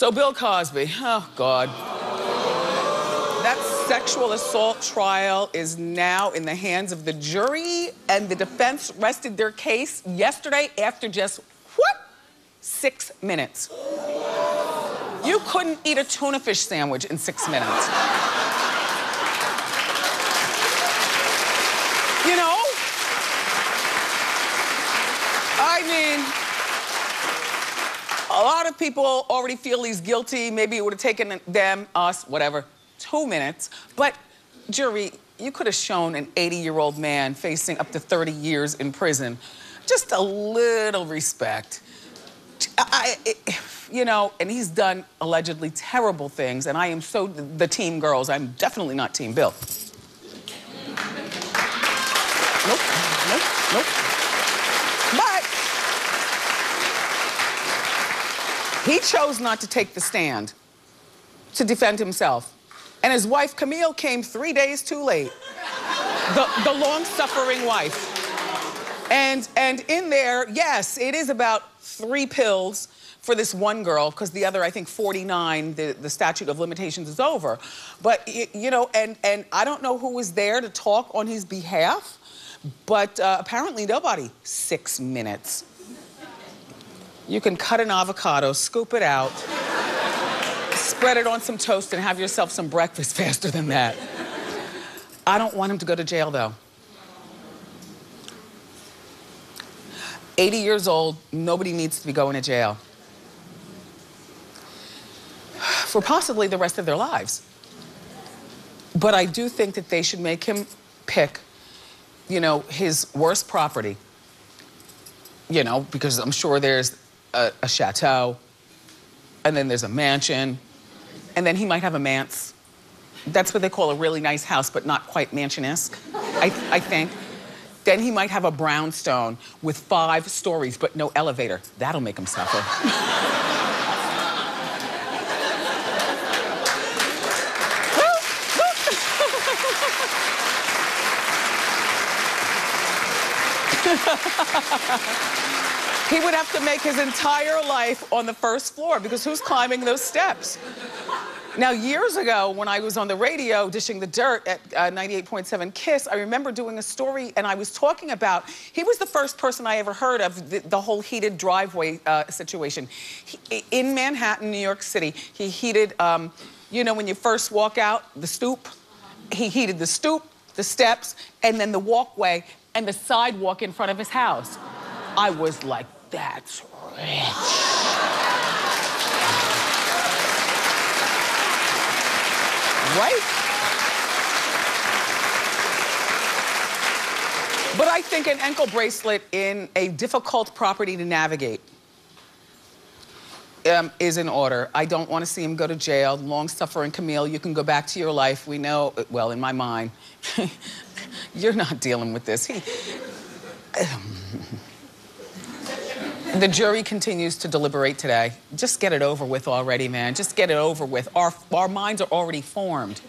So Bill Cosby, oh God. That sexual assault trial is now in the hands of the jury, and the defense rested their case yesterday after just, what? 6 minutes. You couldn't eat a tuna fish sandwich in 6 minutes. You know? I mean, a lot of people already feel he's guilty. Maybe it would have taken them, us, whatever, 2 minutes. But jury, you could have shown an 80-year-old man facing up to 30 years in prison just a little respect. You know, and he's done allegedly terrible things, and I am so the team girls. I'm definitely not team Bill. Nope, nope, nope. But he chose not to take the stand to defend himself. And his wife, Camille, came 3 days too late. The long-suffering wife. And in there, yes, it is about 3 pills for this one girl, because the other, I think 49, the statute of limitations is over. But, you know, and I don't know who was there to talk on his behalf, but apparently nobody. 6 minutes. You can cut an avocado, scoop it out, spread it on some toast, and have yourself some breakfast faster than that. I don't want him to go to jail, though. 80 years old, nobody needs to be going to jail. For possibly the rest of their lives. But I do think that they should make him pick, you know, his worst property. You know, because I'm sure there's a chateau, and then there's a mansion, and then he might have a manse. That's what they call a really nice house, but not quite mansion-esque, I think. Then he might have a brownstone with 5 stories, but no elevator. That'll make him suffer. He would have to make his entire life on the first floor, because who's climbing those steps? Now, years ago, when I was on the radio dishing the dirt at 98.7 KISS, I remember doing a story, and I was talking about, he was the first person I ever heard of the whole heated driveway situation. In Manhattan, New York City, he heated, you know, when you first walk out, the stoop, he heated the stoop, the steps, and then the walkway and the sidewalk in front of his house. I was like, that's rich. Right? But I think an ankle bracelet in a difficult property to navigate is in order. I don't want to see him go to jail. Long-suffering Camille, you can go back to your life. We know, well, in my mind, you're not dealing with this. The jury continues to deliberate today. Just get it over with already, man. Just get it over with. Our minds are already formed.